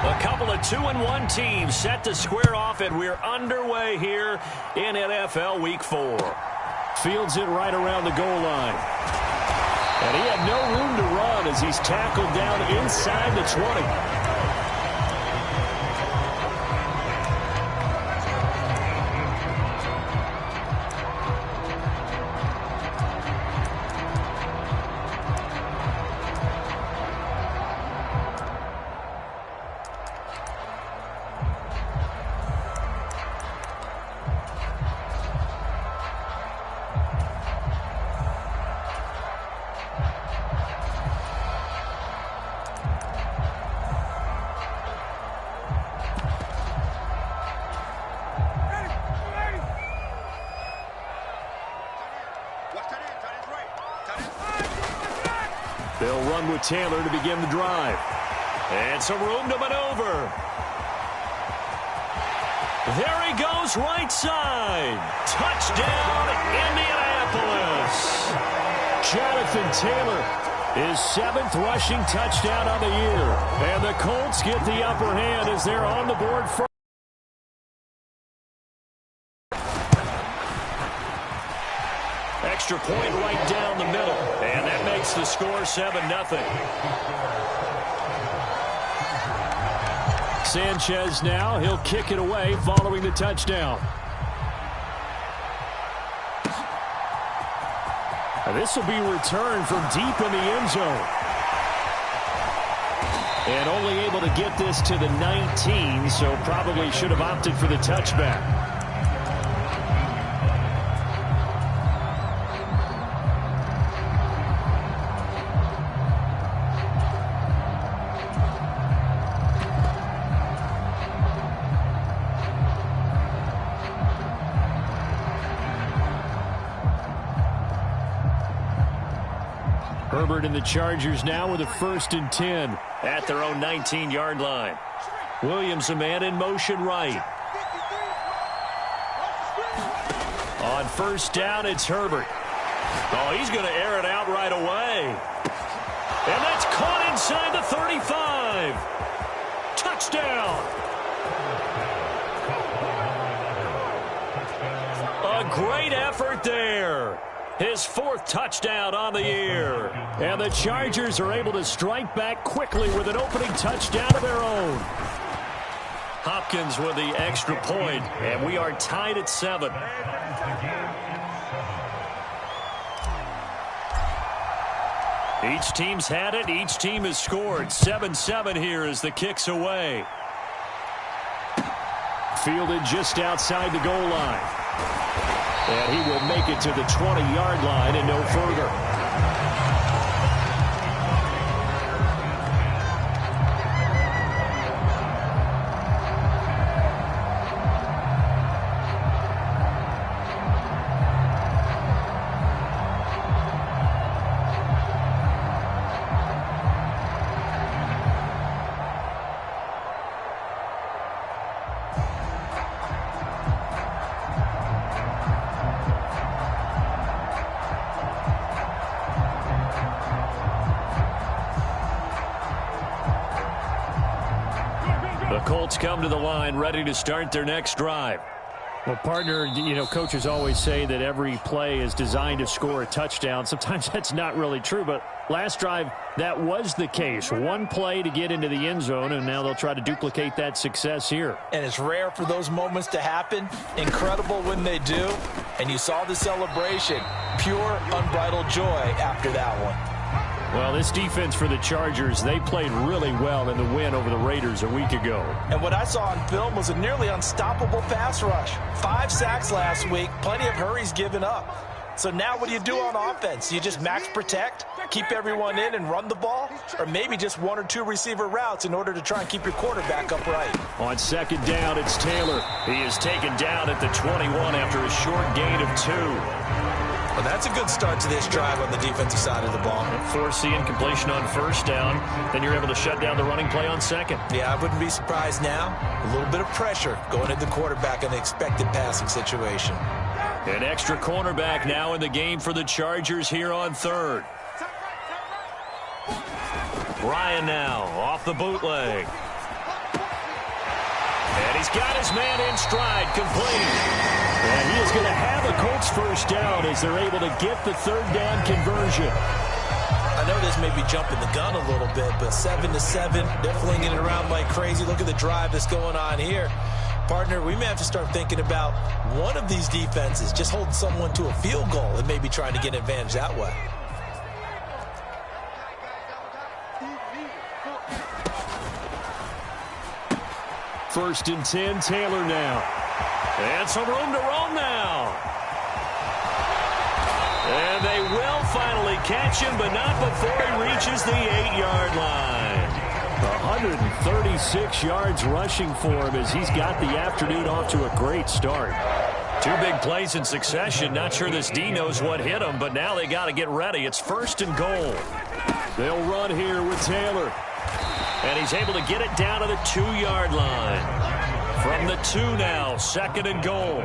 A couple of 2-1 teams set to square off, and we're underway here in NFL Week 4. Fields it right around the goal line. And he had no room to run as he's tackled down inside the 20. They'll run with Taylor to begin the drive. And some room to maneuver. There he goes, right side. Touchdown, Indianapolis. Jonathan Taylor, his 7th rushing touchdown on the year. And the Colts get the upper hand as they're on the board first. Extra point right down the middle. And that makes the score 7-0. Sanchez now, he'll kick it away following the touchdown. This will be returned from deep in the end zone. And only able to get this to the 19, so probably should have opted for the touchback. Herbert and the Chargers now with a 1st and 10 at their own 19-yard line. Williams a man in motion right. On 1st down, it's Herbert. Oh, he's going to air it out right away. And that's caught inside the 35. Touchdown. A great effort there. His 4th touchdown on the year. And the Chargers are able to strike back quickly with an opening touchdown of their own. Hopkins with the extra point, and we are tied at 7. Each team's had it. Each team has scored. 7-7 here as the kick's away. Fielded just outside the goal line. And he will make it to the 20-yard line and no further. Colts come to the line ready to start their next drive. Well, partner, you know, coaches always say that every play is designed to score a touchdown. Sometimes that's not really true, but last drive, that was the case. One play to get into the end zone, and now they'll try to duplicate that success here. And it's rare for those moments to happen. Incredible when they do. And you saw the celebration. Pure, unbridled joy after that one. Well, this defense for the Chargers, they played really well in the win over the Raiders a week ago. And what I saw on film was a nearly unstoppable pass rush. 5 sacks last week, plenty of hurries given up. So now what do you do on offense? You just max protect, keep everyone in and run the ball, or maybe just 1 or 2 receiver routes in order to try and keep your quarterback upright. On 2nd down, it's Taylor. He is taken down at the 21 after a short gain of 2. Well, that's a good start to this drive on the defensive side of the ball. Force the incompletion on 1st down. Then you're able to shut down the running play on 2nd. Yeah, I wouldn't be surprised now. A little bit of pressure going at the quarterback in the expected passing situation. An extra cornerback now in the game for the Chargers here on 3rd. Ryan now off the bootleg. And he's got his man in stride, complete. And he is going to have a Colts first down as they're able to get the third down conversion. I know this may be jumping the gun a little bit, but 7-7, they're flinging it around like crazy. Look at the drive that's going on here. Partner, we may have to start thinking about one of these defenses just holding someone to a field goal and maybe trying to get an advantage that way. First and 10, Taylor now. And some room to roam now. And they will finally catch him, but not before he reaches the 8-yard line. 136 yards rushing for him as he's got the afternoon off to a great start. Two big plays in succession. Not sure this D knows what hit him, but now they got to get ready. It's first and goal. They'll run here with Taylor. And he's able to get it down to the 2-yard line. From the 2 now, second and goal.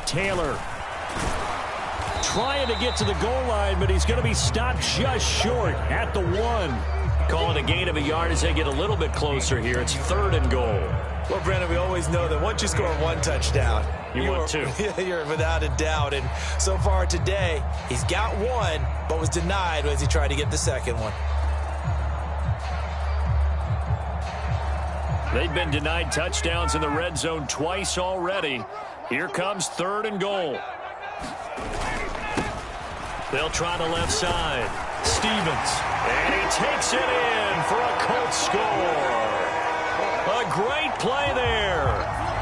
Taylor trying to get to the goal line, but he's going to be stopped just short at the 1. Calling a gain of a yard as they get a little bit closer here. It's third and goal. Well, Brandon, we always know that once you score one touchdown, you want two. You're without a doubt. And so far today, he's got one, but was denied as he tried to get the second one. They've been denied touchdowns in the red zone twice already. Here comes third and goal. They'll try the left side. Stevens. And he takes it in for a Colts score. A great play there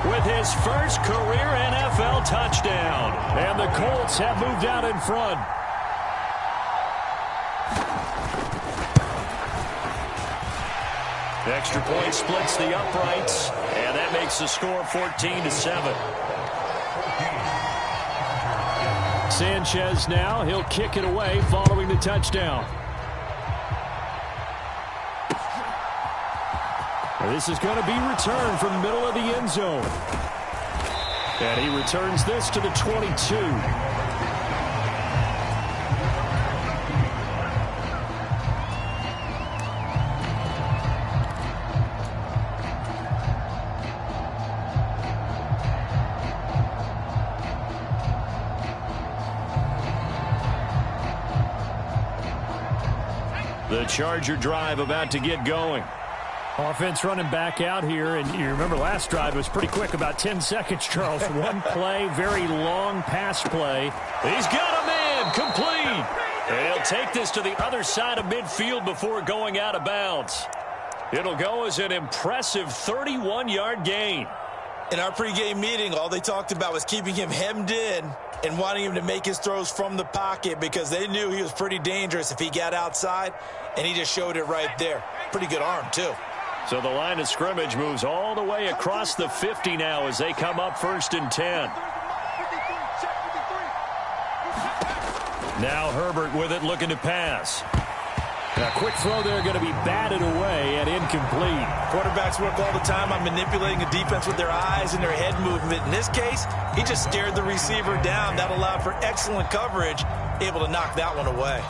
with his first career NFL touchdown. And the Colts have moved out in front. Extra point splits the uprights, and that makes the score 14-7. Sanchez now, he'll kick it away following the touchdown. This is going to be returned from the middle of the end zone. And he returns this to the 22. The Charger drive about to get going. Offense running back out here, and you remember last drive it was pretty quick, about 10 seconds, Charles. One play, very long pass play. He's got a man, complete. And he'll take this to the other side of midfield before going out of bounds. It'll go as an impressive 31-yard gain. In our pregame meeting, all they talked about was keeping him hemmed in and wanting him to make his throws from the pocket because they knew he was pretty dangerous if he got outside, and he just showed it right there. Pretty good arm, too. So the line of scrimmage moves all the way across the 50 now as they come up first and 10. Now Herbert with it, looking to pass. A quick throw there, going to be batted away and incomplete. Quarterbacks work all the time on manipulating a defense with their eyes and their head movement. In this case, he just stared the receiver down. That allowed for excellent coverage, able to knock that one away.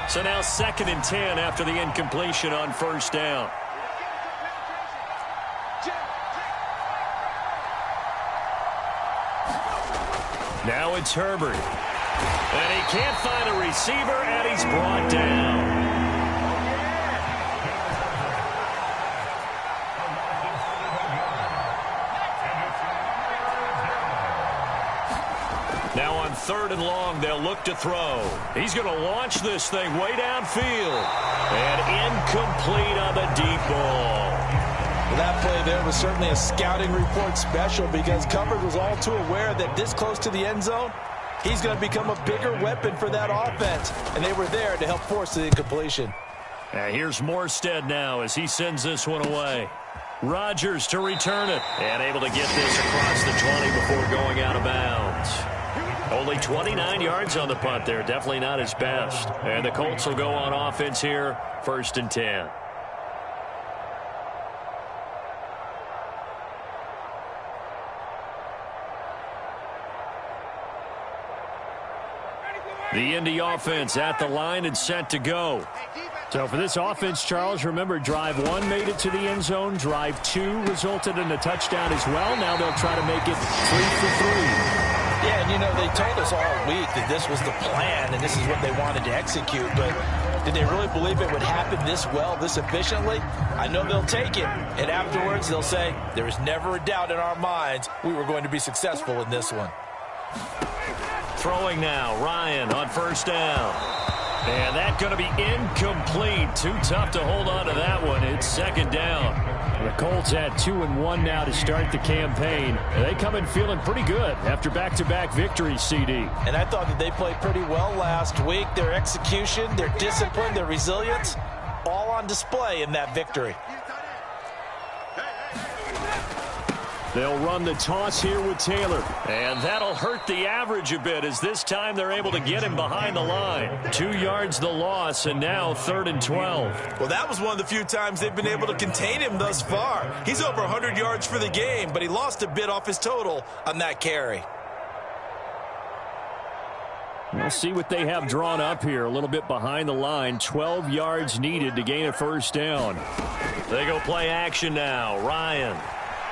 So now second and 10 after the incompletion on first down. Now it's Herbert. And he can't find a receiver, and he's brought down. Now on third and long, they'll look to throw. He's going to launch this thing way downfield. And incomplete on the deep ball. Well, that play there was certainly a scouting report special because coverage was all too aware that this close to the end zone, he's going to become a bigger weapon for that offense. And they were there to help force the incompletion. Here's Morstead now as he sends this one away. Rodgers to return it. And able to get this across the 20 before going out of bounds. Only 29 yards on the punt there. Definitely not his best. And the Colts will go on offense here, 1st and 10. The Indy offense at the line and set to go. So for this offense, Charles, remember, drive 1 made it to the end zone. Drive 2 resulted in a touchdown as well. Now they'll try to make it 3 for 3. Yeah, and you know, they told us all week that this was the plan and this is what they wanted to execute. But did they really believe it would happen this well, this efficiently? I know they'll take it. And afterwards, they'll say, there was never a doubt in our minds we were going to be successful in this one. Throwing now, Ryan on 1st down. And that's going to be incomplete. Too tough to hold on to that one. It's 2nd down. The Colts at 2-1 now to start the campaign. They come in feeling pretty good after back-to-back victories, CD. And I thought that they played pretty well last week. Their execution, their discipline, their resilience, all on display in that victory. They'll run the toss here with Taylor. And that'll hurt the average a bit as this time they're able to get him behind the line. 2 yards the loss, and now 3rd and 12. Well, that was one of the few times they've been able to contain him thus far. He's over 100 yards for the game, but he lost a bit off his total on that carry. We'll see what they have drawn up here. A little bit behind the line. 12 yards needed to gain a 1st down. They go play action now. Ryan.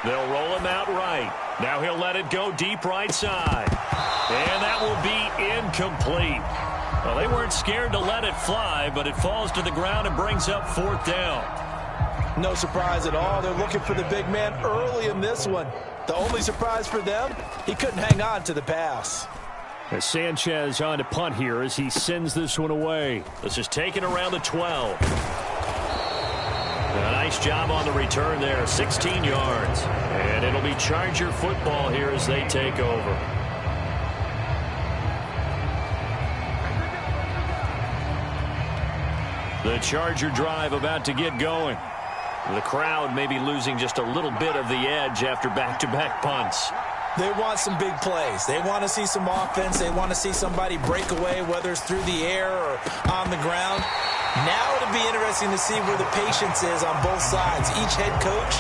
They'll roll him out right. Now he'll let it go deep right side. And that will be incomplete. Well, they weren't scared to let it fly, but it falls to the ground and brings up 4th down. No surprise at all. They're looking for the big man early in this one. The only surprise for them, he couldn't hang on to the pass. As Sanchez on to punt here as he sends this one away. This is taken around the 12. A nice job on the return there, 16 yards. And it'll be Charger football here as they take over. The Charger drive about to get going. The crowd may be losing just a little bit of the edge after back-to-back punts. They want some big plays. They want to see some offense. They want to see somebody break away, whether it's through the air or on the ground. Now it'll be interesting to see where the patience is on both sides. Each head coach,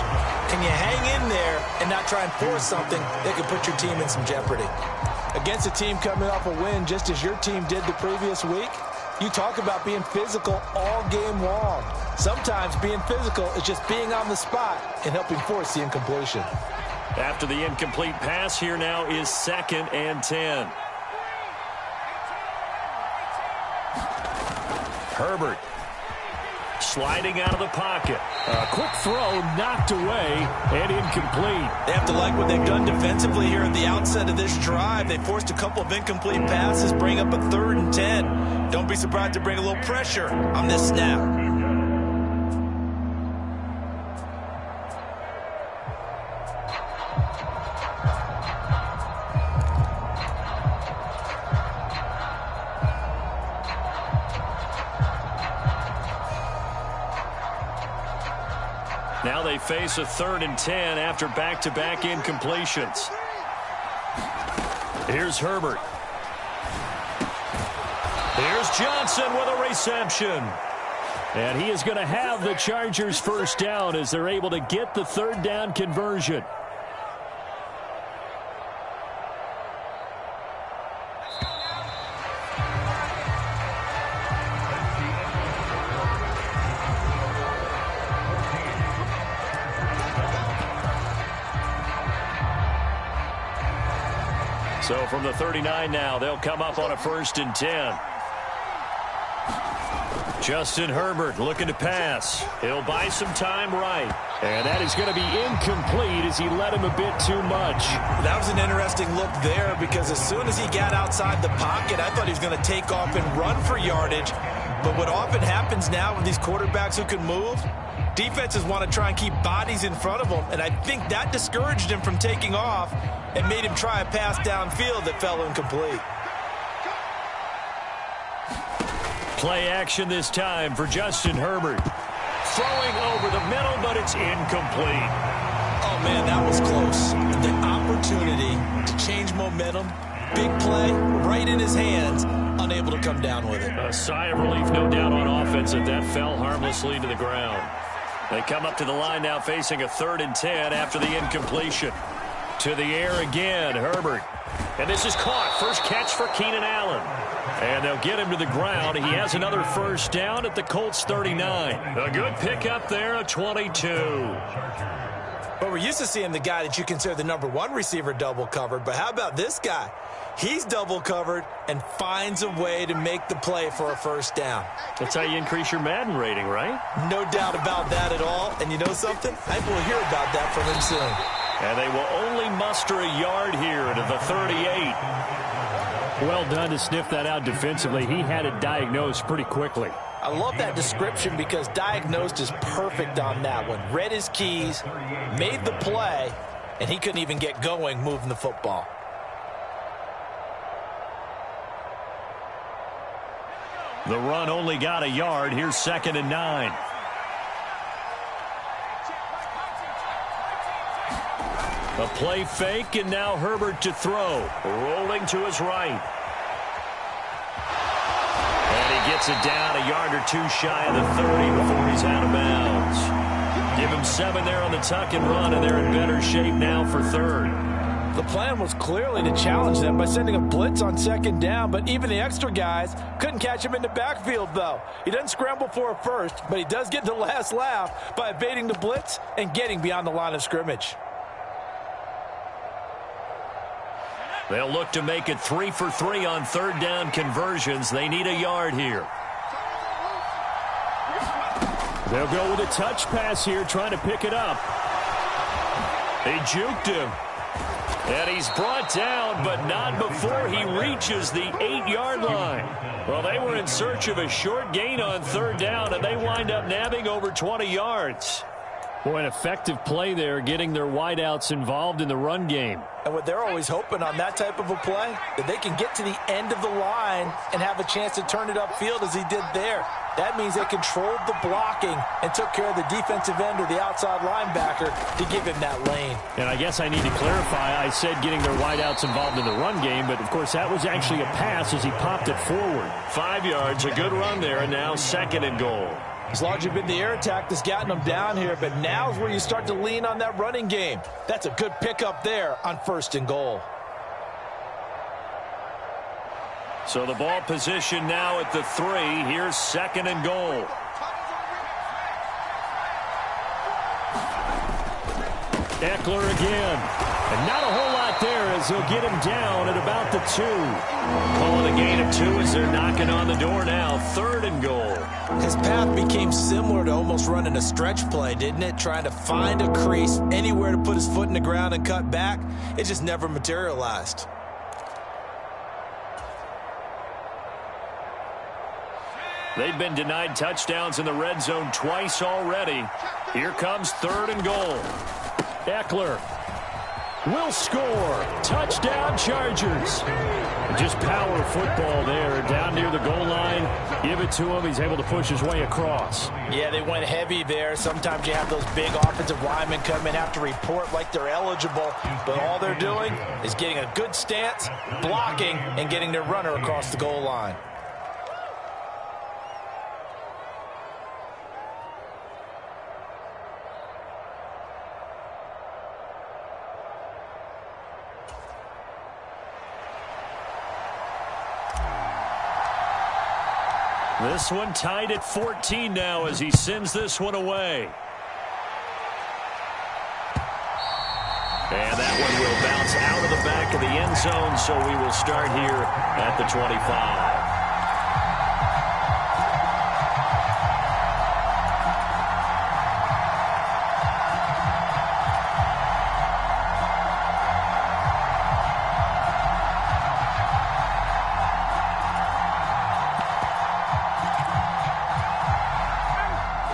can you hang in there and not try and force something that could put your team in some jeopardy? Against a team coming off a win just as your team did the previous week, you talk about being physical all game long. Sometimes being physical is just being on the spot and helping force the incompletion. After the incomplete pass, here now is 2nd and 10. Herbert sliding out of the pocket. A quick throw knocked away and incomplete. They have to like what they've done defensively here at the outset of this drive. They forced a couple of incomplete passes, bring up a 3rd and 10. Don't be surprised to bring a little pressure on this snap. Now they face a 3rd and 10 after back-to-back incompletions. Here's Herbert. Here's Johnson with a reception. And he is going to have the Chargers 1st down as they're able to get the 3rd down conversion. So from the 39 now, they'll come up on a 1st and 10. Justin Herbert looking to pass. He'll buy some time right. And that is going to be incomplete as he led him a bit too much. That was an interesting look there because as soon as he got outside the pocket, I thought he was going to take off and run for yardage. But what often happens now with these quarterbacks who can move, defenses want to try and keep bodies in front of them. And I think that discouraged him from taking off and made him try a pass downfield that fell incomplete. Play action this time for Justin Herbert. Throwing over the middle, but it's incomplete. Oh, man, that was close. The opportunity to change momentum, Big play, right in his hands, unable to come down with it. A sigh of relief, no doubt, on offense that fell harmlessly to the ground. They come up to the line now facing a 3rd and 10 after the incompletion. To the air again, Herbert. And this is caught. First catch for Keenan Allen. And they'll get him to the ground. He has another first down at the Colts 39. A good pickup there, a 22. But we're used to seeing the guy that you consider the #1 receiver double covered. But how about this guy? He's double covered and finds a way to make the play for a first down. That's how you increase your Madden rating, right? No doubt about that at all. And you know something? I think we'll hear about that from him soon. And they will only muster a yard here to the 38. Well done to sniff that out defensively. He had it diagnosed pretty quickly. I love that description because diagnosed is perfect on that one. Read his keys, made the play, and he couldn't even get going moving the football. The run only got a yard. Here's 2nd and 9. A play fake, and now Herbert to throw. Rolling to his right. And he gets it down a yard or two shy of the 30 before he's out of bounds. Give him 7 there on the tuck and run, and they're in better shape now for 3rd. The plan was clearly to challenge them by sending a blitz on 2nd down, but even the extra guys couldn't catch him in the backfield, though. He doesn't scramble for a first, but he does get the last laugh by evading the blitz and getting beyond the line of scrimmage. They'll look to make it 3 for 3 on 3rd down conversions. They need a yard here. They'll go with a touch pass here, trying to pick it up. They juked him. And he's brought down, but not before he reaches the 8-yard line. Well, they were in search of a short gain on 3rd down, and they wind up nabbing over 20 yards. Boy, an effective play there, getting their wideouts involved in the run game. And what they're always hoping on that type of a play, that they can get to the end of the line and have a chance to turn it upfield as he did there. That means they controlled the blocking and took care of the defensive end or the outside linebacker to give him that lane. And I guess I need to clarify, I said getting their wideouts involved in the run game, but of course that was actually a pass as he popped it forward. 5 yards, a good run there, and now 2nd and goal. It's largely been the air attack that's gotten them down here, but now's where you start to lean on that running game. That's a good pickup there on 1st and goal. So the ball position now at the 3. Here's 2nd and goal. Eckler again. And not a whole lot there as he'll get him down at about the 2. Calling a gain of 2 as they're knocking on the door now. 3rd and goal. His path became similar to almost running a stretch play, didn't it? Trying to find a crease, anywhere to put his foot in the ground and cut back. It just never materialized. They've been denied touchdowns in the red zone twice already. Here comes 3rd and goal. Eckler will score. Touchdown, Chargers. Just power football there. Down near the goal line. Give it to him. He's able to push his way across. Yeah, they went heavy there. Sometimes you have those big offensive linemen come in, have to report like they're eligible. But all they're doing is getting a good stance, blocking, and getting their runner across the goal line. This one tied at 14 now as he sends this one away. And that one will bounce out of the back of the end zone, so we will start here at the 25.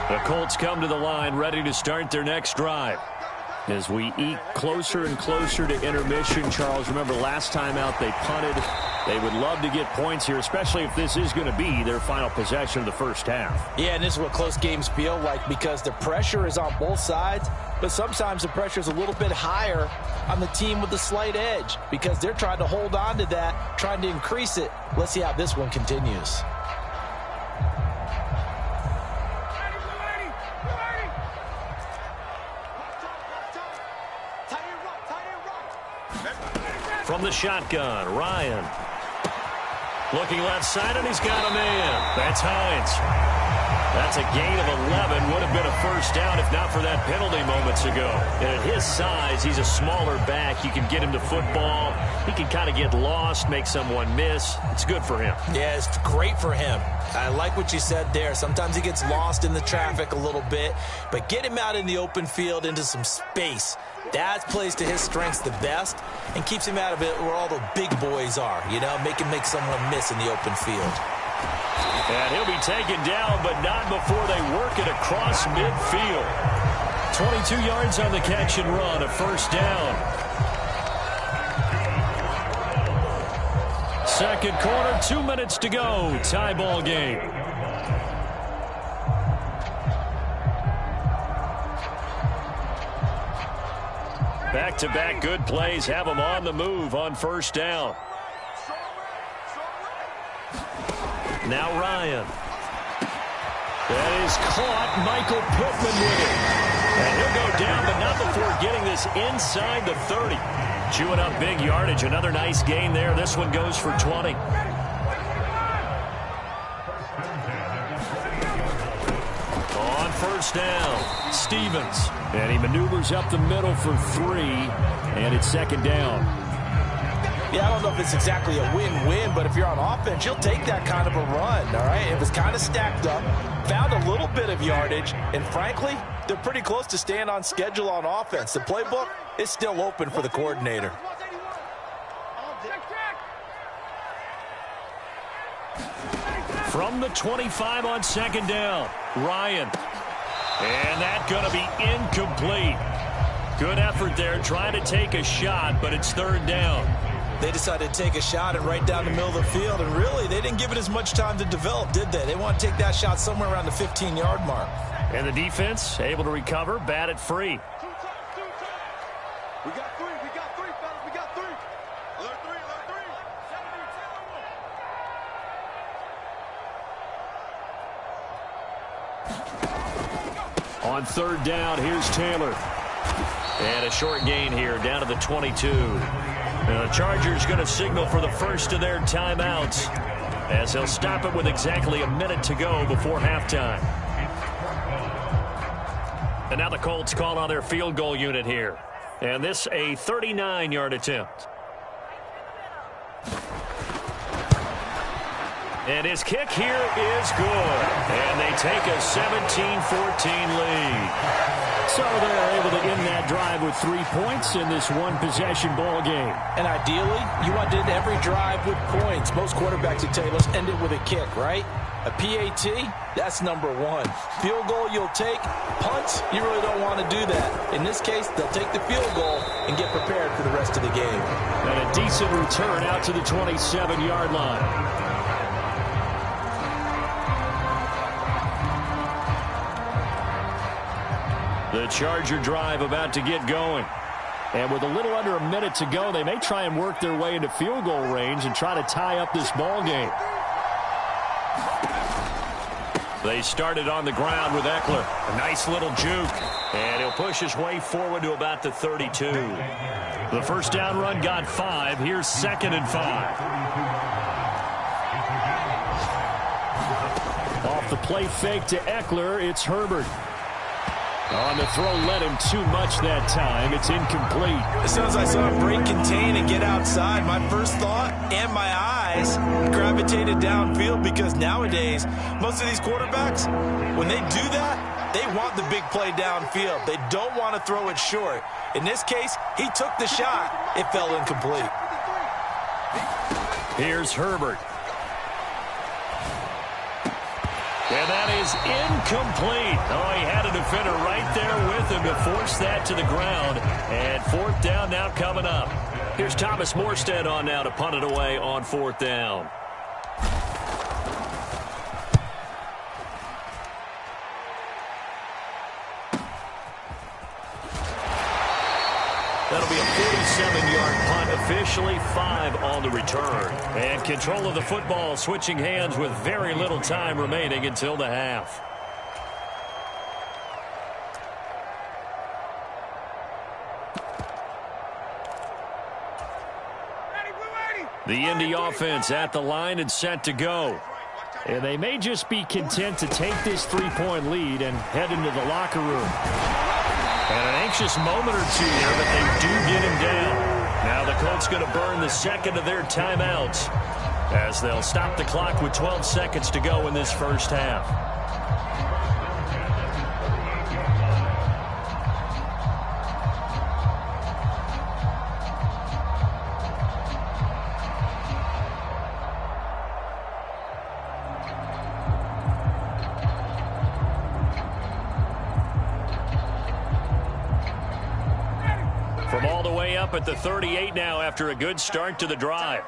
The Colts come to the line, ready to start their next drive. As we eke closer and closer to intermission, Charles, remember last time out they punted They would love to get points here, especially if this is going to be their final possession of the first half. Yeah, and this is what close games feel like because the pressure is on both sides, but sometimes the pressure is a little bit higher on the team with the slight edge because they're trying to hold on to that, trying to increase it. Let's see how this one continues. From the shotgun, Ryan. Looking left side, and he's got a man. That's Hines. That's a gain of 11. Would have been a first down if not for that penalty moments ago. And at his size, he's a smaller back. You can get him to football. He can kind of get lost, make someone miss. It's good for him. Yeah, it's great for him. I like what you said there. Sometimes he gets lost in the traffic a little bit, but get him out in the open field into some space. That plays to his strengths the best and keeps him out of it where all the big boys are, you know, make him make someone miss in the open field. And he'll be taken down, but not before they work it across midfield. 22 yards on the catch and run, a first down. Second quarter, 2 minutes to go. Tie ball game. Back-to-back good plays have them on the move on first down. Now Ryan. That is caught. Michael Pittman with it. And he'll go down, but not before getting this inside the 30. Chewing up big yardage. Another nice gain there. This one goes for 20. On first down, Stevens. And he maneuvers up the middle for 3. And it's second down. Yeah, I don't know if it's exactly a win-win, but if you're on offense, you'll take that kind of a run, all right? It was kind of stacked up, found a little bit of yardage, and frankly, they're pretty close to staying on schedule on offense. The playbook is still open for the coordinator. From the 25 on second down, Ryan. And that's going to be incomplete. Good effort there, trying to take a shot, but it's third down. They decided to take a shot and right down the middle of the field, and really, they didn't give it as much time to develop, did they? They want to take that shot somewhere around the 15-yard mark. And the defense able to recover, bat it free. We got three, fellas, we got three. Alert three. On third down, here's Taylor. And a short gain here, down to the 22. And the Chargers going to signal for the first of their timeouts as they'll stop it with exactly a minute to go before halftime. And now the Colts call on their field goal unit here. And this a 39-yard attempt. And his kick here is good. And they take a 17-14 lead. So they're able to end that drive with 3 points in this one-possession ball game. And ideally, you want to end every drive with points. Most quarterbacks would tell you, let's end it with a kick, right? A PAT, that's number one. Field goal you'll take. Punts, you really don't want to do that. In this case, they'll take the field goal and get prepared for the rest of the game. And a decent return out to the 27-yard line. The Charger drive about to get going. And with a little under a minute to go, they may try and work their way into field goal range and try to tie up this ball game. They started on the ground with Eckler. A nice little juke. And he'll push his way forward to about the 32. The first down run got 5. Here's 2nd and 5. Off the play fake to Eckler, it's Herbert. On the throw, led him too much that time. It's incomplete. As soon as I saw him break contain and get outside, my first thought and my eyes gravitated downfield because nowadays, most of these quarterbacks, when they do that, they want the big play downfield. They don't want to throw it short. In this case, he took the shot. It fell incomplete. Here's Herbert. And that is incomplete. Oh, he had a defender right there with him to force that to the ground. And fourth down now coming up. Here's Thomas Morstead on now to punt it away on 4th down. That'll be a 47-yard punt, officially 5 on the return. And control of the football switching hands with very little time remaining until the half. The Indy offense at the line and set to go. And they may just be content to take this 3-point lead and head into the locker room. And an anxious moment or two there, but they do get him down. Now the Colts going to burn the second of their timeouts as they'll stop the clock with 12 seconds to go in this first half. From all the way up at the 38 now after a good start to the drive.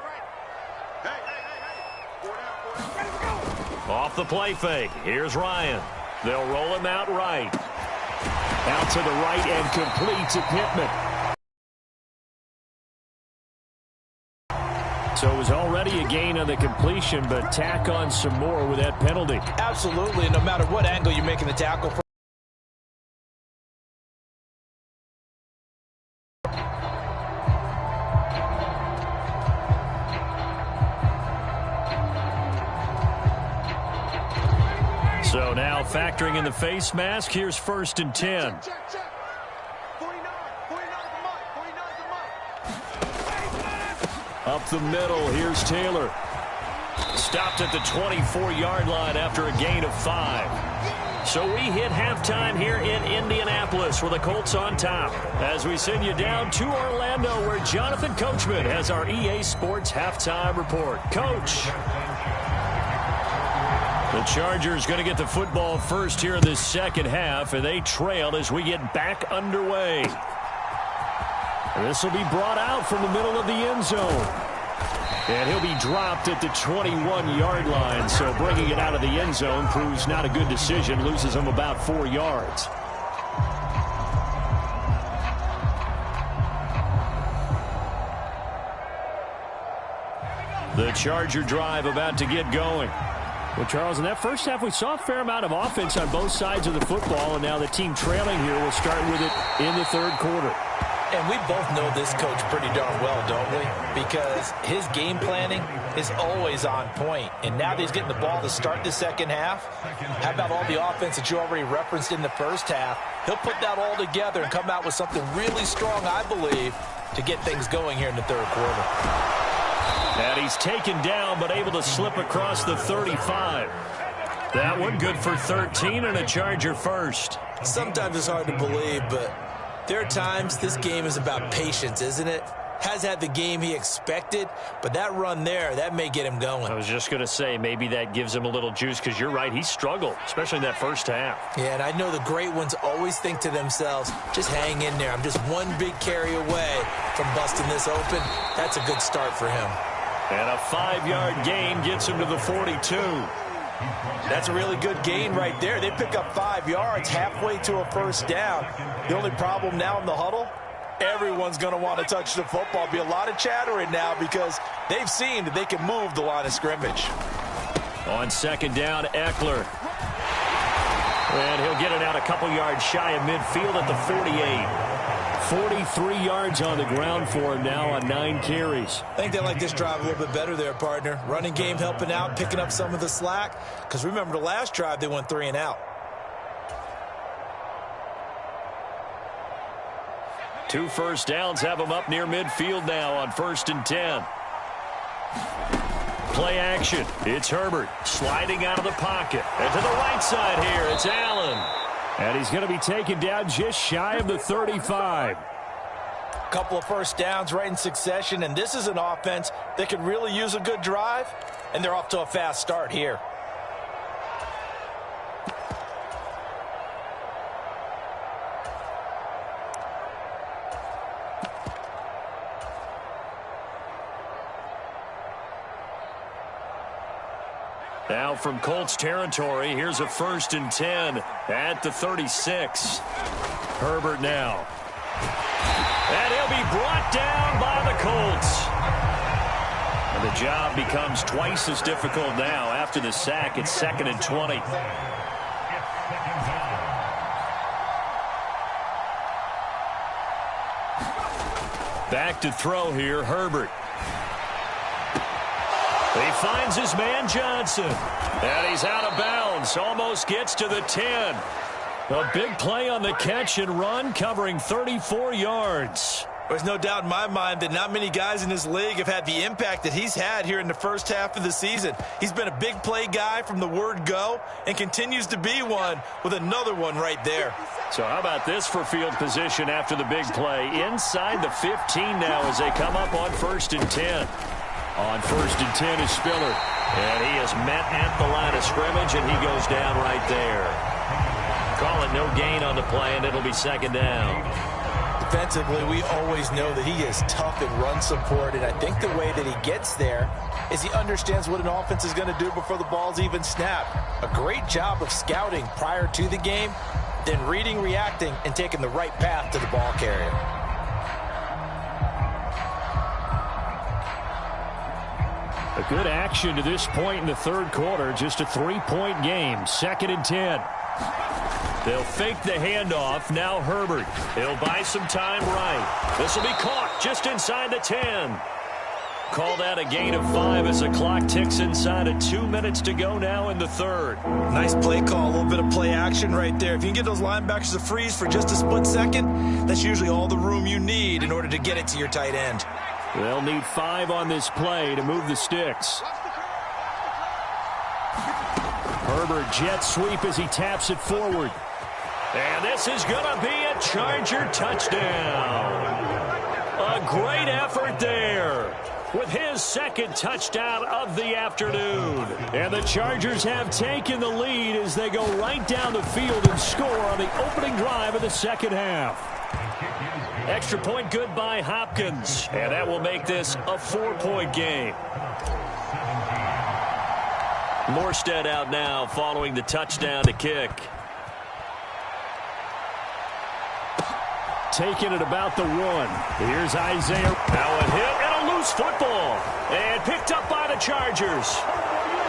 Off the play fake. Here's Ryan. They'll roll him out right. Out to the right and complete to Pittman. So it was already a gain on the completion, but tack on some more with that penalty. Absolutely. No matter what angle you're making the tackle from. So now factoring in the face mask, here's 1st and 10. Up the middle, here's Taylor. Stopped at the 24-yard line after a gain of 5. So we hit halftime here in Indianapolis with the Colts on top. As we send you down to Orlando, where Jonathan Coachman has our EA Sports halftime report. Coach. The Chargers going to get the football first here in this second half, and they trail as we get back underway. This will be brought out from the middle of the end zone. And he'll be dropped at the 21-yard line, so bringing it out of the end zone proves not a good decision, loses him about 4 yards. The Charger drive about to get going. Well, Charles, in that first half, we saw a fair amount of offense on both sides of the football, and now the team trailing here will start with it in the third quarter. And we both know this coach pretty darn well, don't we? Because his game planning is always on point. And now that he's getting the ball to start the second half, how about all the offense that you already referenced in the first half? He'll put that all together and come out with something really strong, I believe, to get things going here in the third quarter. And he's taken down, but able to slip across the 35. That one good for 13 and a Charger first. Sometimes it's hard to believe, but there are times this game is about patience, isn't it? Has had the game he expected, but that run there, that may get him going. I was just going to say, maybe that gives him a little juice, because you're right, he struggled, especially in that first half. Yeah, and I know the great ones always think to themselves, just hang in there. I'm just one big carry away from busting this open. That's a good start for him. And a 5-yard gain gets him to the 42. That's a really good gain right there. They pick up 5 yards halfway to a first down. The only problem now in the huddle, everyone's going to want to touch the football. Be a lot of chattering now because they've seen that they can move the line of scrimmage. On second down, Eckler. And he'll get it out a couple yards shy of midfield at the 48. 43 yards on the ground for him now on 9 carries. I think they like this drive a little bit better there, partner. Running game helping out, picking up some of the slack. Because remember, the last drive, they went 3 and out. 2 first downs have him up near midfield now on 1st and 10. Play action. It's Herbert sliding out of the pocket. And to the right side here, it's Allen. And he's going to be taken down just shy of the 35. Couple of first downs right in succession, and this is an offense that could really use a good drive, and they're off to a fast start here. Now from Colts territory, here's a 1st and 10 at the 36. Herbert now. And he'll be brought down by the Colts. And the job becomes twice as difficult now after the sack. It's 2nd and 20. Back to throw here, Herbert. He finds his man Johnson. And he's out of bounds. Almost gets to the 10. A big play on the catch and run, covering 34 yards. There's no doubt in my mind that not many guys in this league have had the impact that he's had here in the first half of the season. He's been a big play guy from the word go and continues to be one with another one right there. So how about this for field position after the big play? Inside the 15 now as they come up on 1st and 10. On 1st and 10 is Spiller. And he is met at the line of scrimmage, and he goes down right there. Call it no gain on the play, and it'll be 2nd down. Defensively, we always know that he is tough in run support, and I think the way that he gets there is he understands what an offense is going to do before the ball's even snapped. A great job of scouting prior to the game, then reading, reacting, and taking the right path to the ball carrier. A good action to this point in the 3rd quarter. Just a 3-point game. 2nd and 10. They'll fake the handoff. Now Herbert. He'll buy some time right. This will be caught just inside the 10. Call that a gain of 5 as the clock ticks inside of 2 minutes to go now in the 3rd. Nice play call. A little bit of play action right there. If you can get those linebackers to freeze for just a split second, that's usually all the room you need in order to get it to your tight end. They'll need 5 on this play to move the sticks. Herbert jet sweep as he taps it forward. And this is going to be a Charger touchdown. A great effort there with his 2nd touchdown of the afternoon. And the Chargers have taken the lead as they go right down the field and score on the opening drive of the 2nd half. Extra point good by Hopkins. And that will make this a 4-point game. Morstead out now following the touchdown to kick. Taking it about the 1. Here's Isaiah. Now a hit and a loose football. And picked up by the Chargers.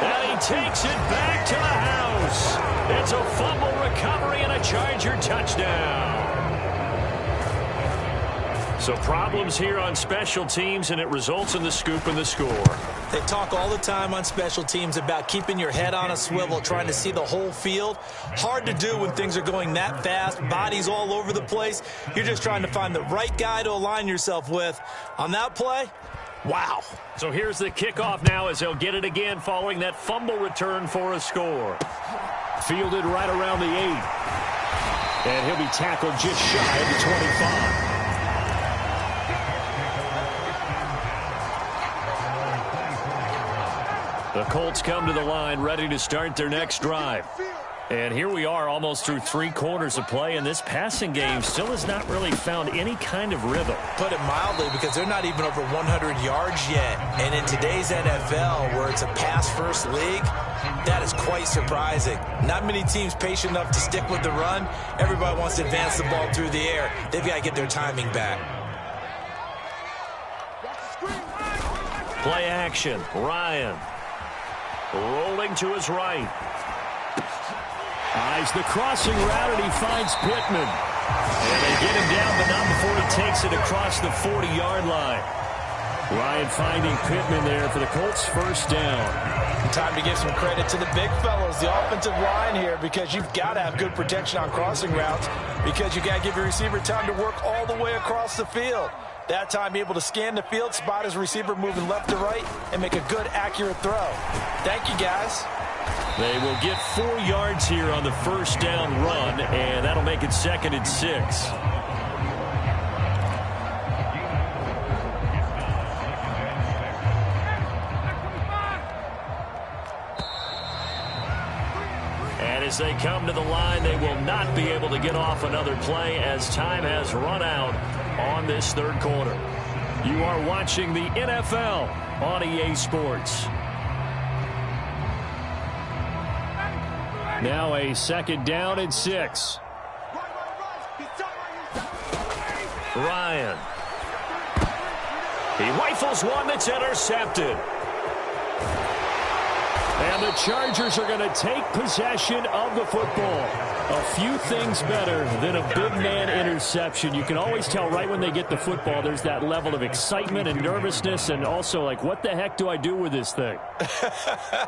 And he takes it back to the house. It's a fumble recovery and a Charger touchdown. So problems here on special teams, and it results in the scoop and the score. They talk all the time on special teams about keeping your head on a swivel, trying to see the whole field. Hard to do when things are going that fast, bodies all over the place. You're just trying to find the right guy to align yourself with. On that play, wow. So here's the kickoff now as they'll get it again following that fumble return for a score. Fielded right around the 8. And he'll be tackled just shy of the 25. The Colts come to the line ready to start their next drive. And here we are almost through 3 quarters of play, and this passing game still has not really found any kind of rhythm. Put it mildly, because they're not even over 100 yards yet. And in today's NFL, where it's a pass-first league, that is quite surprising. Not many teams patient enough to stick with the run. Everybody wants to advance the ball through the air. They've got to get their timing back. Play action. Ryan. Rolling to his right. Eyes the crossing route, and he finds Pittman. And they get him down, but not before he takes it across the 40-yard line. Ryan finding Pittman there for the Colts' 1st down. Time to give some credit to the big fellows, the offensive line here, because you've got to have good protection on crossing routes, because you got to give your receiver time to work all the way across the field. That time, able to scan the field, spot his receiver moving left to right, and make a good, accurate throw. Thank you, guys. They will get 4 yards here on the 1st down run, and that'll make it 2nd and 6. And as they come to the line, they will not be able to get off another play as time has run out on this 3rd quarter. You are watching the NFL on EA Sports. Now a 2nd down and 6. Ryan. He rifles one that's intercepted. And the Chargers are going to take possession of the football. A few things better than a big man interception. You can always tell right when they get the football, there's that level of excitement and nervousness, and also like, what the heck do I do with this thing?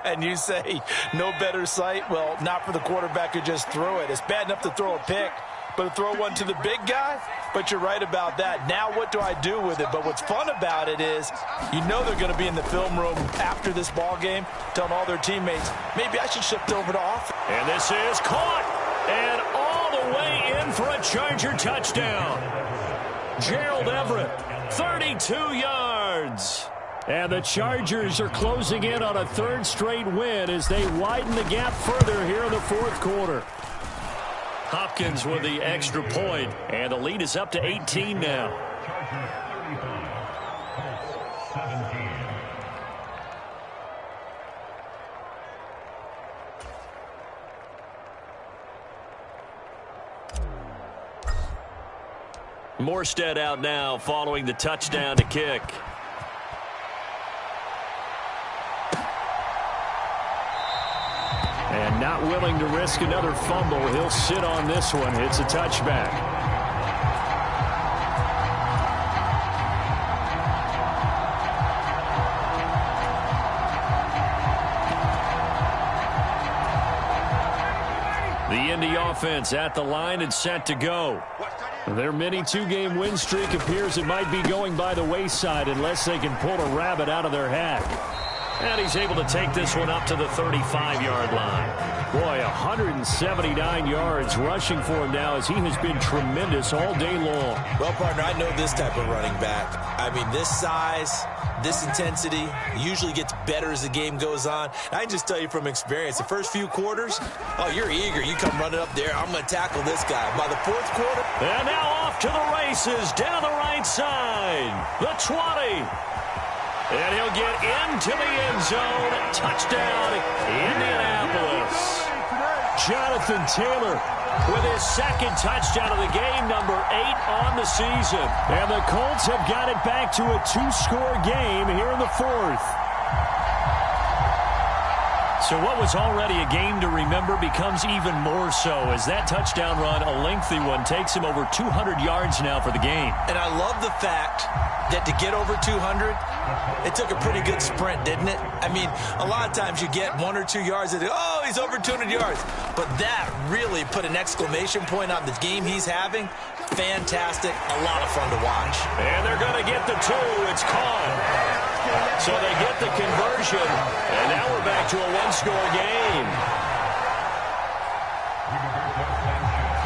And you say no better sight? Well, not for the quarterback who just threw it. It's bad enough to throw a pick, but to throw one to the big guy? But you're right about that. Now what do I do with it? But what's fun about it is you know they're going to be in the film room after this ball game telling all their teammates, maybe I should shift over to offense. And this is caught. And all the way in for a Charger touchdown. Gerald Everett, 32 yards. And the Chargers are closing in on a 3rd straight win as they widen the gap further here in the 4th quarter. Hopkins with the extra point, and the lead is up to 18 now. Morstead out now following the touchdown to kick. And not willing to risk another fumble. He'll sit on this one. It's a touchback. The Indy offense at the line and set to go. Their mini 2-game win streak appears it might be going by the wayside unless they can pull a rabbit out of their hat. And he's able to take this one up to the 35-yard line. Boy, 179 yards rushing for him now as he has been tremendous all day long. Well, partner, I know this type of running back. I mean, this size, this intensity usually gets better as the game goes on. I can just tell you from experience, the first few quarters, oh, you're eager. You come running up there, I'm going to tackle this guy. By the 4th quarter. And now off to the races down the right side. The 20. And he'll get into the end zone. Touchdown, Indianapolis. Jonathan Taylor with his 2nd touchdown of the game, number 8 on the season. And the Colts have got it back to a 2-score game here in the 4th. So what was already a game to remember becomes even more so as that touchdown run, a lengthy one, takes him over 200 yards now for the game. And I love the fact that to get over 200, it took a pretty good sprint, didn't it? I mean, a lot of times you get 1 or 2 yards and, oh, he's over 200 yards. But that really put an exclamation point on the game he's having. Fantastic. A lot of fun to watch. And they're going to get the 2. It's caught. So they get the conversion, and now we're back to a 1-score game.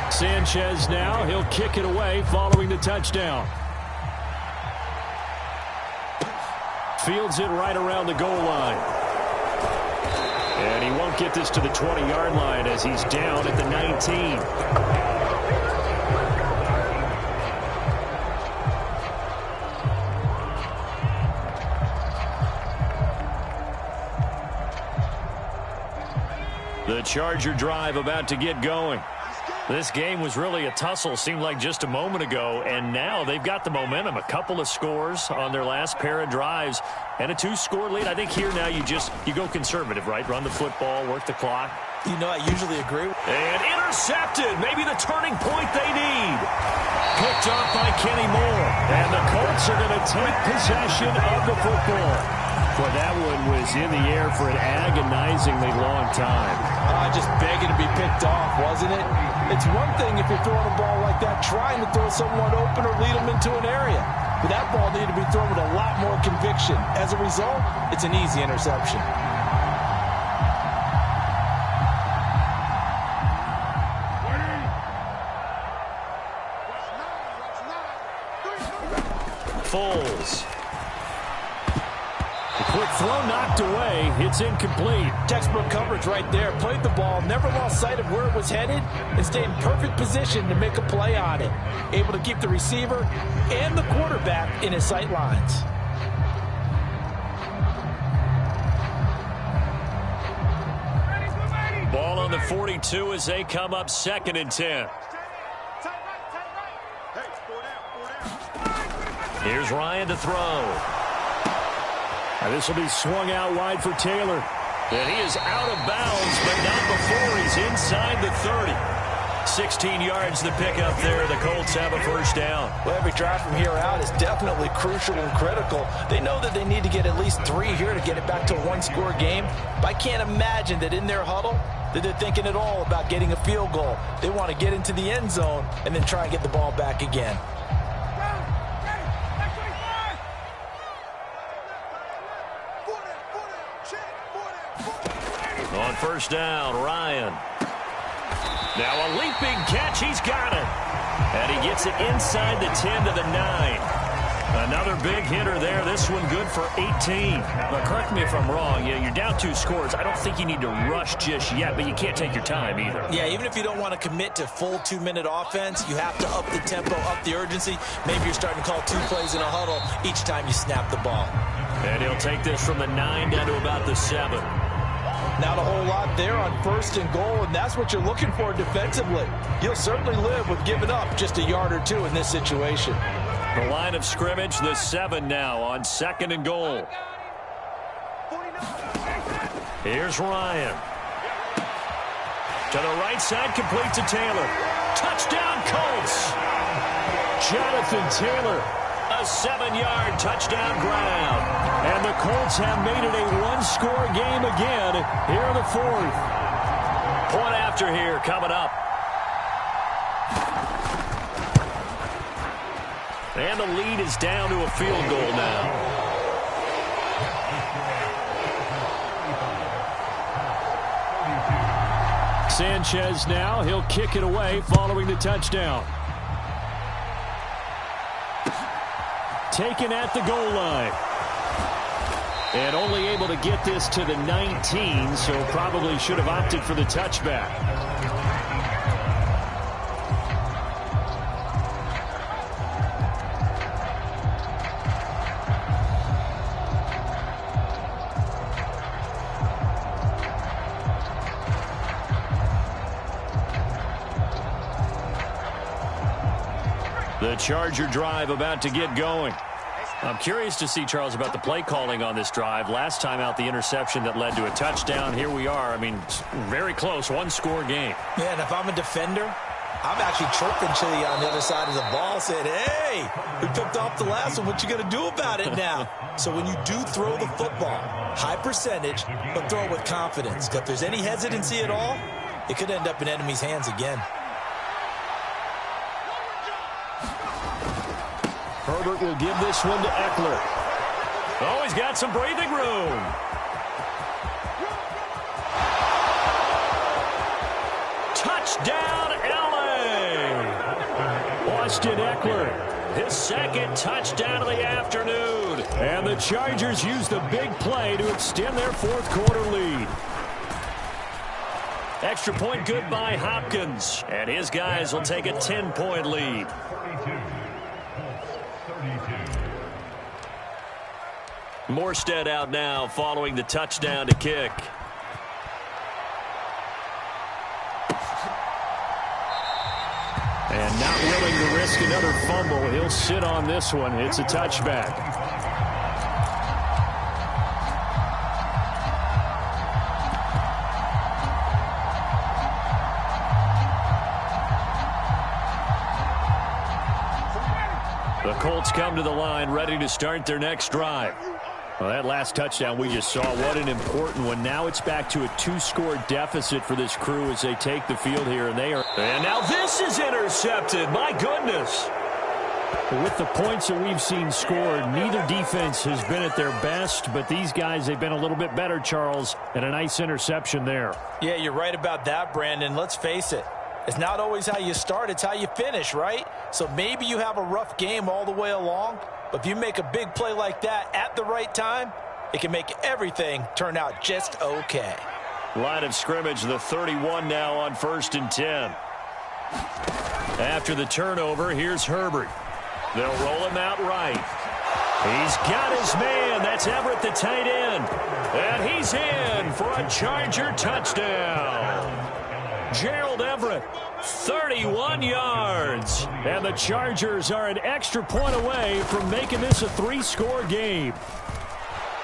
Sanchez now, he'll kick it away following the touchdown. Fields it right around the goal line. And he won't get this to the 20-yard line as he's down at the 19. The Charger drive about to get going. This game was really a tussle, seemed like just a moment ago, and now they've got the momentum. A couple of scores on their last pair of drives and a 2-score lead. I think here now you go conservative, right? Run the football, work the clock. You know, I usually agree. And intercepted. Maybe the turning point they need. Picked off by Kenny Moore. And the Colts are going to take possession of the football. Well, that one was in the air for an agonizingly long time. Just begging to be picked off, wasn't it? It's one thing if you're throwing a ball like that, trying to throw someone open or lead them into an area. But that ball needed to be thrown with a lot more conviction. As a result, it's an easy interception. Foles. Quick throw knocked away. It's incomplete. Textbook coverage right there. Played the ball, never lost sight of where it was headed, and stayed in perfect position to make a play on it. Able to keep the receiver and the quarterback in his sight lines. Ball on the 42 as they come up 2nd and 10. Here's Ryan to throw. This will be swung out wide for Taylor. And he is out of bounds, but not before he's inside the 30. 16 yards to pick up there. The Colts have a first down. Well, every drive from here out is definitely crucial and critical. They know that they need to get at least 3 here to get it back to a one-score game. But I can't imagine that in their huddle that they're thinking at all about getting a field goal. They want to get into the end zone and then try and get the ball back again. On first down, Ryan. Now a leaping catch. He's got it. And he gets it inside the 10 to the 9. Another big hitter there. This one good for 18. But correct me if I'm wrong. You're down 2 scores. I don't think you need to rush just yet, but you can't take your time either. Yeah, even if you don't want to commit to full 2-minute offense, you have to up the tempo, up the urgency. Maybe you're starting to call 2 plays in a huddle each time you snap the ball. And he'll take this from the 9 down to about the 7. Not a whole lot there on 1st and goal, and that's what you're looking for defensively. You'll certainly live with giving up just a yard or 2 in this situation. The line of scrimmage, the 7 now on 2nd and goal. Here's Ryan. To the right side, complete to Taylor. Touchdown, Colts! Jonathan Taylor. A 7-yard touchdown grab. And the Colts have made it a one-score game again here in the 4th. Point after here coming up. And the lead is down to a field goal now. Sanchez now. He'll kick it away following the touchdown. Taken at the goal line. And only able to get this to the 19, so probably should have opted for the touchback. The Charger drive about to get going. I'm curious to see, Charles, about the play calling on this drive. Last time out, the interception that led to a touchdown. Here we are. I mean, very close, one-score game. Yeah, and if I'm a defender, I'm actually chirping Chili on the other side of the ball, saying, hey, we picked off the last one. What you going to do about it now? So when you do throw the football, high percentage, but throw it with confidence. If there's any hesitancy at all, it could end up in enemy's hands again. Herbert will give this one to Eckler. Oh, he's got some breathing room. Touchdown, LA! Austin Eckler. His 2nd touchdown of the afternoon. And the Chargers use the big play to extend their 4th quarter lead. Extra point good by Hopkins. And his guys will take a 10-point lead. Morstead out now following the touchdown to kick. And not willing to risk another fumble. He'll sit on this one. It's a touchback. The Colts come to the line ready to start their next drive. Well, that last touchdown we just saw, what an important one. Now it's back to a 2-score deficit for this crew as they take the field here. And now this is intercepted. My goodness. With the points that we've seen scored, neither defense has been at their best, but these guys, they've been a little bit better, Charles, and a nice interception there. Yeah, you're right about that, Brandon. Let's face it. It's not always how you start, it's how you finish, right? So maybe you have a rough game all the way along, but if you make a big play like that at the right time, it can make everything turn out just okay. Line of scrimmage, the 31 now on 1st and 10. After the turnover, here's Herbert. They'll roll him out right. He's got his man and that's Everett, the tight end. And he's in for a Charger touchdown. Gerald Everett, 31 yards. And the Chargers are an extra point away from making this a 3-score game.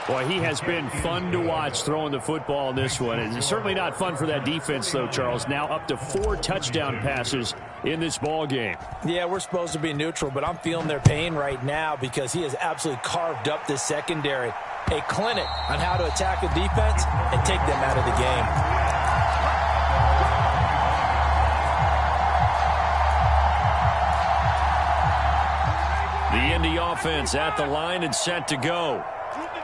Boy, he has been fun to watch throwing the football in this one. It's certainly not fun for that defense, though, Charles. Now up to 4 touchdown passes in this ball game. Yeah, we're supposed to be neutral, but I'm feeling their pain right now because he has absolutely carved up this secondary. A clinic on how to attack a defense and take them out of the game. The Indy offense at the line and set to go.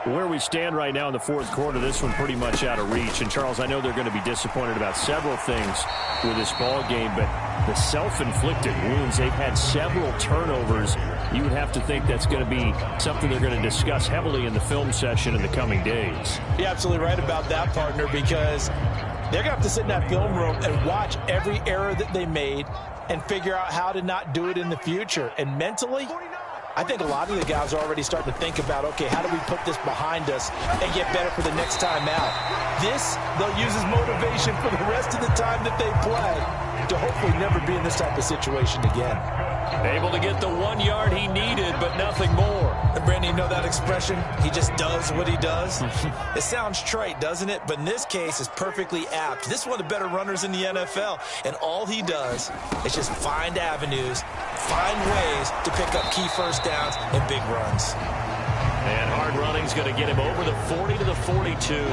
Where we stand right now in the fourth quarter, this one pretty much out of reach. And, Charles, I know they're going to be disappointed about several things with this ball game, but the self-inflicted wounds, they've had several turnovers. You would have to think that's going to be something they're going to discuss heavily in the film session in the coming days. You're absolutely right about that, partner, because they're going to have to sit in that film room and watch every error that they made and figure out how to not do it in the future. And mentally, I think a lot of the guys are already starting to think about, okay, how do we put this behind us and get better for the next time out? This, they'll use as motivation for the rest of the time that they play to hopefully never be in this type of situation again. Able to get the 1 yard he needed, but nothing more. And Brandon, you know that expression? He just does what he does? It sounds trite, doesn't it? But in this case, it's perfectly apt. This is one of the better runners in the NFL, and all he does is just find avenues, find ways to pick up key first downs and big runs. And hard running's going to get him over the 40 to the 42.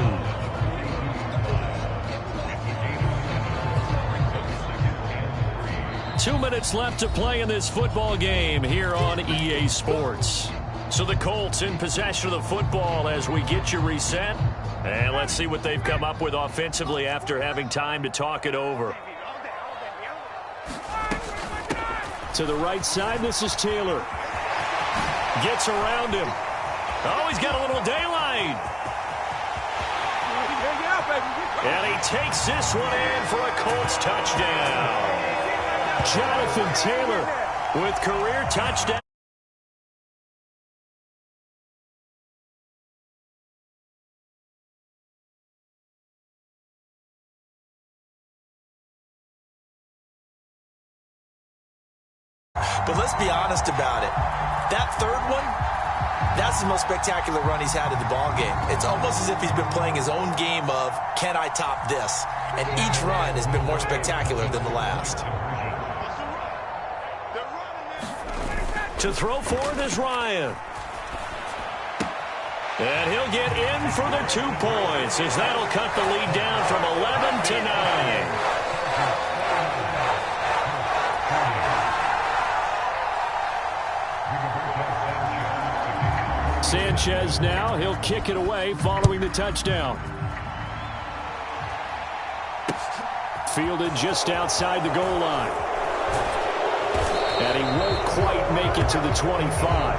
Two minutes left to play in this football game here on EA Sports. So the Colts in possession of the football as we get you reset. And let's see what they've come up with offensively after having time to talk it over. To the right side, this is Taylor. Gets around him. Oh, he's got a little daylight. And he takes this one in for a Colts touchdown. Jonathan Taylor with career touchdown. But let's be honest about it. That third one, that's the most spectacular run he's had in the ball game. It's almost as if he's been playing his own game of, can I top this? And each run has been more spectacular than the last. To throw for it is Ryan. And he'll get in for the 2 points as that'll cut the lead down from 11 to 9. Sanchez now, he'll kick it away following the touchdown. Fielded just outside the goal line. And he won't quite make it to the 25.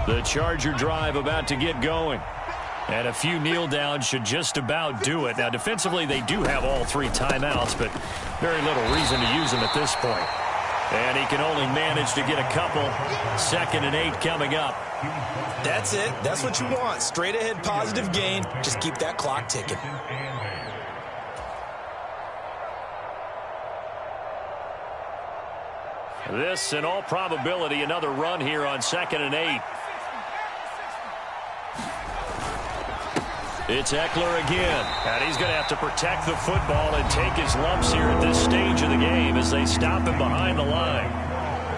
The Charger drive about to get going. And a few kneel downs should just about do it. Now, defensively, they do have all 3 timeouts, but very little reason to use them at this point. And he can only manage to get a couple. 2nd and 8 coming up. That's it. That's what you want. Straight ahead positive gain. Just keep that clock ticking. This, in all probability, another run here on 2nd and 8. It's Eckler again, and he's going to have to protect the football and take his lumps here at this stage of the game as they stop him behind the line.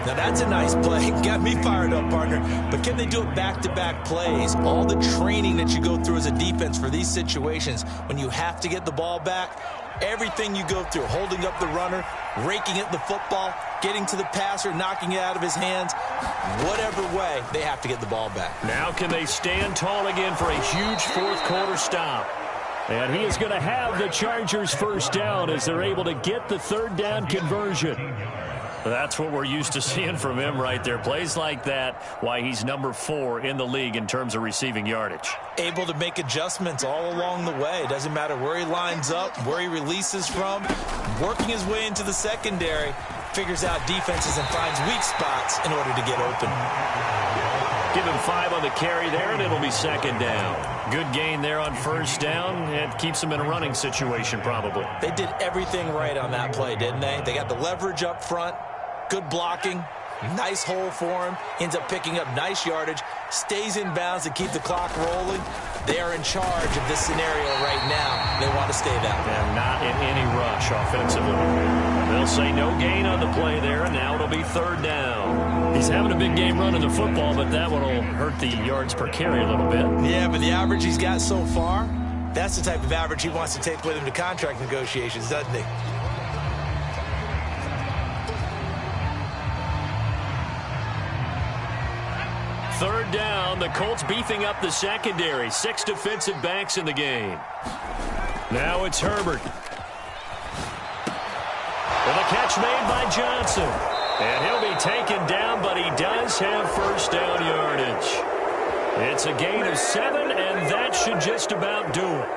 Now that's a nice play. Got me fired up, partner. But can they do it back-to-back plays? All the training that you go through as a defense for these situations, when you have to get the ball back, everything you go through, holding up the runner, raking at the football, getting to the passer, knocking it out of his hands, whatever way, they have to get the ball back. Now can they stand tall again for a huge fourth-quarter stop? And he is going to have the Chargers first down as they're able to get the 3rd down conversion. That's what we're used to seeing from him right there. Plays like that, why he's number 4 in the league in terms of receiving yardage. Able to make adjustments all along the way. Doesn't matter where he lines up, where he releases from. Working his way into the secondary, figures out defenses and finds weak spots in order to get open. Give him 5 on the carry there, and it'll be second down. Good gain there on first down. It keeps him in a running situation probably. They did everything right on that play, didn't they? They got the leverage up front. Good blocking, nice hole for him, ends up picking up nice yardage, stays in bounds to keep the clock rolling. They are in charge of this scenario right now. They want to stay that way. And not in any rush offensively. They'll say no gain on the play there, and now it'll be third down. He's having a big game running the football, but that one will hurt the yards per carry a little bit. Yeah, but the average he's got so far, that's the type of average he wants to take with him to contract negotiations, doesn't he? Third down, the Colts beefing up the secondary. 6 defensive backs in the game. Now it's Herbert. With a catch made by Johnson. And he'll be taken down, but he does have first down yardage. It's a gain of 7, and that should just about do it.